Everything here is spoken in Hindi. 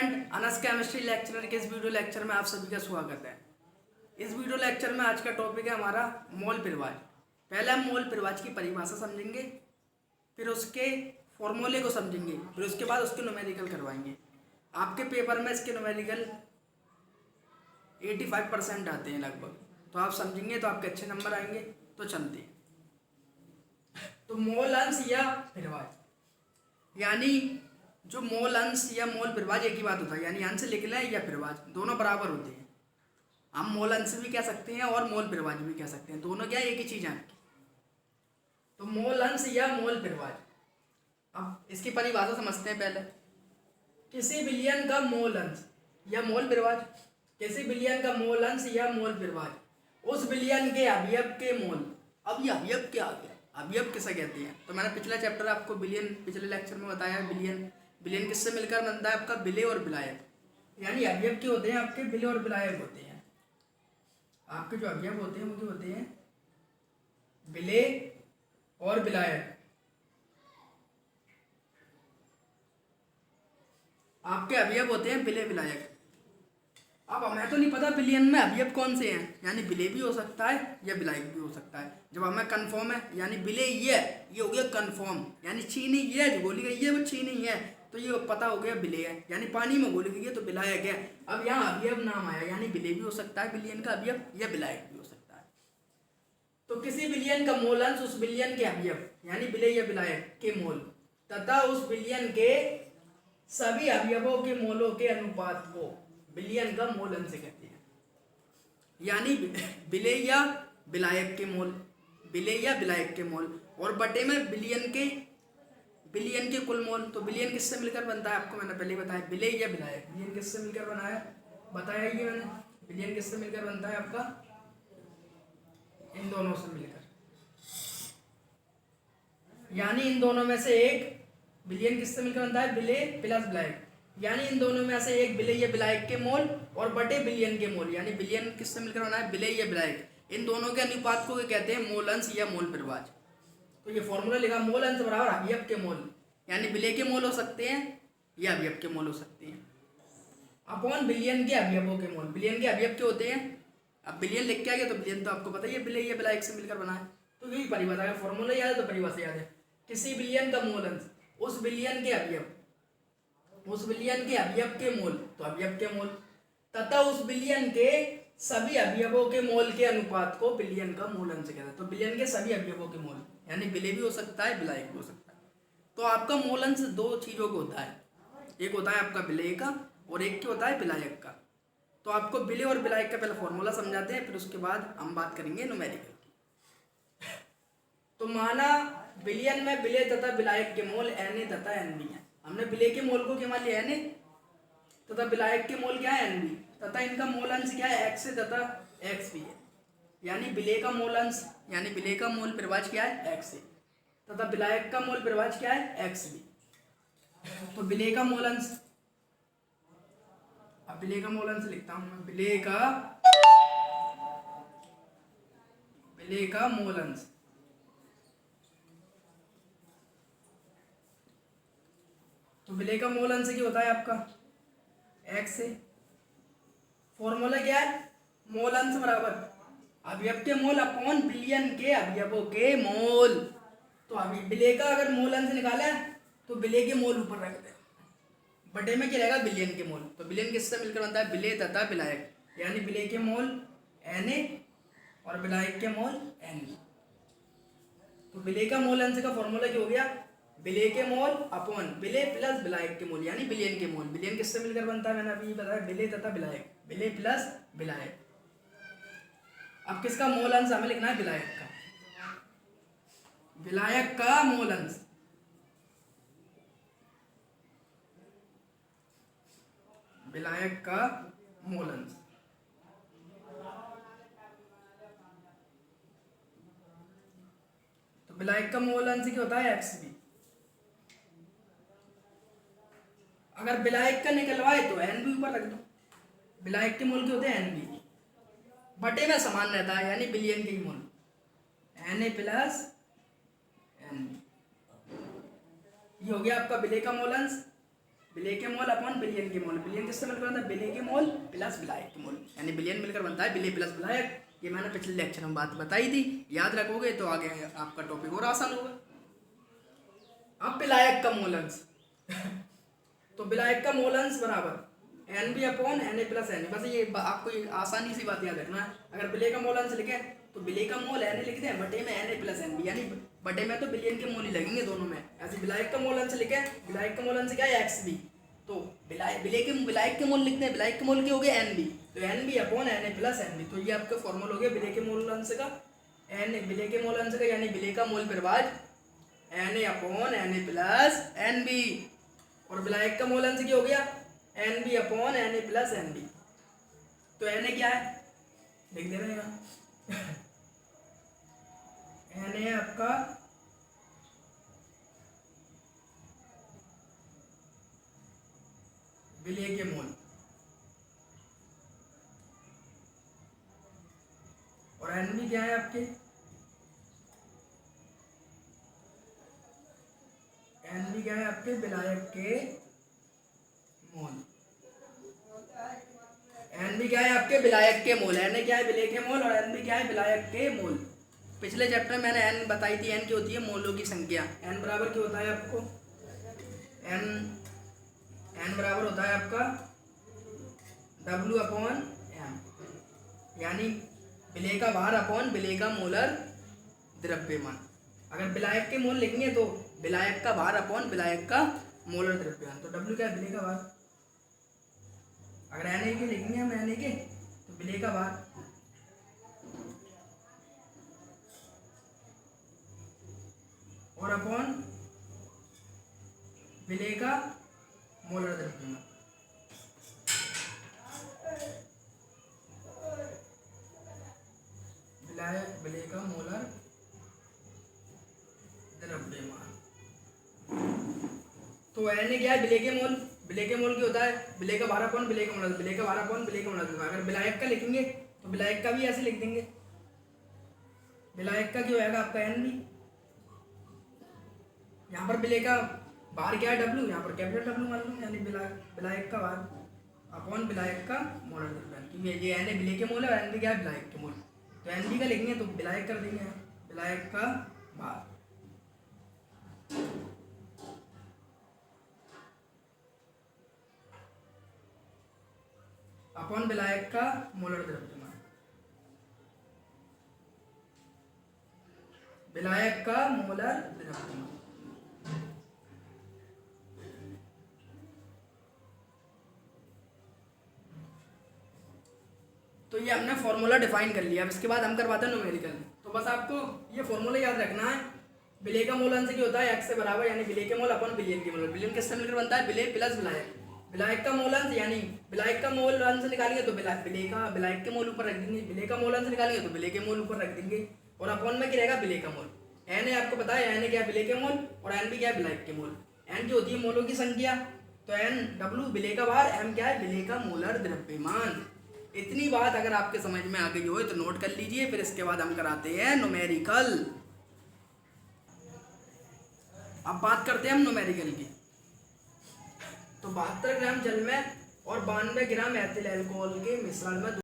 स्टूडेंट, अनस केमिस्ट्री लेक्चरर के इस वीडियो लेक्चर में आप सभी का स्वागत है। इस वीडियो लेक्चर में आज का टॉपिक है हमारा मोल परिवाज। पहले हम मोल परिवाज की परिभाषा समझेंगे, फिर उसके फॉर्मूले को समझेंगे, फिर उसके बाद उसके न्यूमेरिकल करवाएंगे। आपके पेपर में इसके न्यूमेरिकल 85% आते हैं लगभग, तो आप समझेंगे तो आपके अच्छे नंबर आएंगे। तो चलते हैं। तो मोल अंश या परिवाज, यानी जो मोल अंश या मोल परिवाज एक ही बात होता है, यानी अंश लिख लें या परिवाज दोनों बराबर होते हैं। हम मोल अंश भी कह सकते हैं और मोल परिवाज भी कह सकते हैं, दोनों क्या एक ही चीज़ है आपकी। तो मोल अंश या मोल परिवाज, अब इसकी परिभाषा समझते हैं पहले। किसी विलयन का मोल अंश या मोल परिवाज, किसी विलयन का मोल अंश या मोल परिवाज उस विलयन के अवयव के मोल। अब ये अवयव क्या आ गया, अवयव किसे कहते हैं? तो मैंने पिछला चैप्टर आपको विलयन पिछले लेक्चर में बताया है। विलयन किससे मिलकर बनता है? आपका विलेय और विलायक, यानी अवयव के होते हैं आपके विलेय और विलायक होते हैं। आपके जो अवयव होते हैं वो क्या होते हैं? विलेय और विलायक। आपके अवयव होते हैं विलेय विलायक। अब हमें तो नहीं पता विलयन में अवयव कौन से हैं, यानी विलेय भी हो सकता है या विलायक भी हो सकता है। जब हमें कन्फर्म है, यानी विलेय ये हो गया कन्फर्म, यानी चीनी ये जो घोली गई है वो चीनी है, तो ये पता हो गया विलेय है। यानी पानी में घोली गई है तो विलायक है। अब यहाँ अवयव नाम आया, यानी विलेय भी हो सकता है विलयन का अवयव या विलायक भी हो सकता है। तो किसी विलयन का मोल अंश उस विलयन के अवयव यानी विलेय या विलायक के मोल तथा उस विलयन के सभी अवयवों के मोलों के अनुपात को विलयन का मोल अंश कहते हैं। यानी विलेय या विलायक के मोल, विलेय या विलायक के मोल और बटे में विलयन के कुल मोल। तो विलयन किससे मिलकर बनता है? आपको मैंने पहले बताया, विलेय या विलायक। विलयन किससे मिलकर बनाया बताया ये मैंने। विलयन किससे मिलकर बनता है आपका? इन दोनों से मिलकर, यानी इन दोनों में से एक। विलयन किससे मिलकर बनता है? विलेय प्लस विलायक, यानी इन दोनों में से एक विलेय या विलायक के मोल और बटे विलयन के मोल। यानी विलयन किससे मिलकर बना है? विलेय या विलायक। इन दोनों के अनुपात को कहते हैं मोल अंश या मोल परिवाज। तो ये फॉर्मूला लिखा, मोल अंश बराबर अवयव के मोल, यानी विलेय के मोल हो सकते हैं या अवयव के मोल हो सकते हैं, अपॉन विलयन के अवयवों के मोल। विलयन के अवयव के होते हैं। अब विलयन लिख के आ गया तो विलयन तो आपको पता ही है विलेय या विलायक से मिलकर बना है। तो यही परिभाषा है, फॉर्मूला याद है तो परिभाषा याद है। किसी विलयन का मोल अंश उस विलयन के अवयव के मोल, तो अवयव के मोल तथा उस विलयन के सभी अवयवों के मोल के अनुपात को विलयन का मोल अंश कहते हैं। तो विलयन के सभी अवयवों के मोल, यानी विलेय भी हो सकता है विलायक भी हो सकता है। तो आपका मोल अंश दो चीजों का होता है, एक होता है आपका विलेय का और एक क्या होता है? विलायक का। तो आपको विलेय और विलायक का पहले फॉर्मूला समझाते हैं, फिर उसके बाद हम बात करेंगे न्यूमेरिकल की। तो माना विलयन में विलेय तथा विलायक के मोल Na तथा Nb है। हमने विलेय के मोल को क्या मान लिया? Na तथा विलायक के मोल क्या है? Nb तथा इनका मोल अंश क्या है? Xa तथा Xb है। यानी विलेय का मोल अंश यानी विलेय का मोल परिवाज क्या है? Xa तथा विलायक का मोल परिवाज क्या है? Xb। तो विलेय का मोल अंश, अब विलेय का मोल अंश लिखता हूं मैं। विलेय का मोल अंश, तो विलेय का मोल अंश क्या होता है आपका? Xa। फॉर्मूला क्या है? मोल अंश बराबर अवयव के मोल अपॉन विलयन के अवयवों के मोल। तो अभी विलेय का अगर मोल अंश निकाला तो विलेय के मोल ऊपर रख दे, बटे में क्या रहेगा? विलयन के मोल। तो विलयन किससे मिलकर बनता है? विलेय तथा विलायक, यानी विलेय के मोल Na और विलायक के मोल Nb। तो विलेय का मोल अंश का फॉर्मूला क्या हो गया? विलेय के मोल अपॉन विलेय प्लस विलायक के मोल, यानी विलयन के मोल। विलयन किससे मिलकर बनता है? मैंने अभी बताया, विलेय तथा विलायक, विलेय प्लस विलायक। अब किसका मोल अंश हमें लिखना है? विलायक का। विलायक का मोल अंश, विलायक का मोल अंश। तो विलायक का मोल अंश क्या होता है? Xb। अगर विलायक का निकलवाए तो Nb ऊपर रख दो। विलायक के मोल क्या होते हैं? Nb बटे में समान रहता है, यानी विलयन के ही मोल Na प्लस Nb। ये हो गया आपका विलेय का मोल अंश विलेय के मोल अपॉन विलयन के मोल। विलयन किससे मिलकर बनता है? विलेय के मोल प्लस विलायक के मोल, यानी विलयन मिलकर बनता है विलेय प्लस विलायक। ये मैंने पिछले लेक्चर में बात बताई थी, याद रखोगे तो आगे आपका टॉपिक और आसान होगा। अब विलायक का मोल अंश तो विलायक का मोल अंश बराबर NB upon Na plus Na। बस ये आपको ये आसानी सी बात याद रखना है। अगर विलेय का मोल अंश लिखे तो विलेय का मोल Na लिख दें, बटे में Na प्लस NB, यानी बटे में तो विलयन के मोल ही लगेंगे दोनों में। ऐसे विलायक का मोल अंश लिखे, विलायक का मोल अंश क्या है? XB, तो विलायक के मोल लिखते हैं, विलायक के मोल क्या हो गया? NB, तो NB upon Na plus NB। तो ये आपका फॉर्मूला हो गया विलेय के मोल अंश का, विलेय के मोल अंश का, यानी विलेय का मोल प्रभाज Na upon Na plus NB। और विलायक का मोल अंश क्या हो गया? NB upon Na plus NB। तो Na क्या है? लिख दे रहे हैं Na आपका विलेय के मोल, और NB क्या है आपके? NB क्या है आपके? विलायक के मोल। NB क्या है आपके? विलायक के मोल। Na क्या है? विलेय के मोल, और NB क्या है? विलायक के मोल। पिछले चैप्टर में मैंने N बताई थी, N की होती है मोलों की संख्या। N बराबर क्या होता है आपको? N बराबर होता है आपका W अपॉन M, यानी विलेय का भार अपॉन विलेय का मोलर द्रव्यमान। अगर विलायक के मोल लिखेंगे तो विलायक का भार अपॉन विलायक का मोलर द्रव्यमान। तो W क्या है? विलेय का भार। अगर Na के लिखेंगे हम Na के, तो विलेय का भार, और अपॉन विलेय का मोलर द्रव्यमान। विलेय का मोलर द्रव्यमान। तो Na क्या है? विलेय के मोल। विलेय के मोल क्या होता है? विलेय का भार अपॉन विलेय का मोलर, विलेय का भार अपॉन विलेय का मोलर। अगर विलायक का लिखेंगे तो विलायक का भी ऐसे लिख देंगे, विलायक का क्या होगा आपका? NB। यहाँ पर विलेय का भार क्या है? W, यहाँ पर कैपिटल W मान लो, यानी विलायक का भार अपॉन विलायक का मोलर द्रव्यमान। क्योंकि ये Na विलेय के मोल है और NB क्या है? विलायक के मोल। तो NB का लिखेंगे तो विलायक कर देंगे, विलायक का भार अपॉन विलायक का मोलर द्रव्यमान, विलायक का मोलर द्रव्यमान। तो ये हमने फॉर्मूला डिफाइन कर लिया। अब इसके बाद हम करवाते हैं न्यूमेरिकल। तो बस आपको ये फॉर्मूला याद रखना है। विलेय का मोल अंश क्या होता है? X से बराबर, यानी विलेय के मोल अपन विलयन के मोल। विलयन किससे मिलकर बनता है? विलेय प्लस विलायक। विलायक का मोल अंश, यानी विलायक का मोल अंश निकालेंगे तो विलायक के मोल ऊपर रख देंगे, विलेय का मोल अंश निकालेंगे तो विलेय के मोल ऊपर रख देंगे, और अपॉन में क्या रहेगा? विलेय का मोल। Na आपको पता है Na क्या है? विलेय के मोल, और NB क्या है? विलायक के मोल। N की होती है मोलों की संख्या, तो NW विलेय का भार, M क्या है? विलेय का मोलर द्रव्यमान। इतनी बात अगर आपके समझ में आ गई हो तो नोट कर लीजिए। फिर इसके बाद हम कराते हैं न्यूमेरिकल। अब बात करते हैं हम न्यूमेरिकल की। तो 72 ग्राम जल में और 92 ग्राम एथिल अल्कोहल के मिश्रण में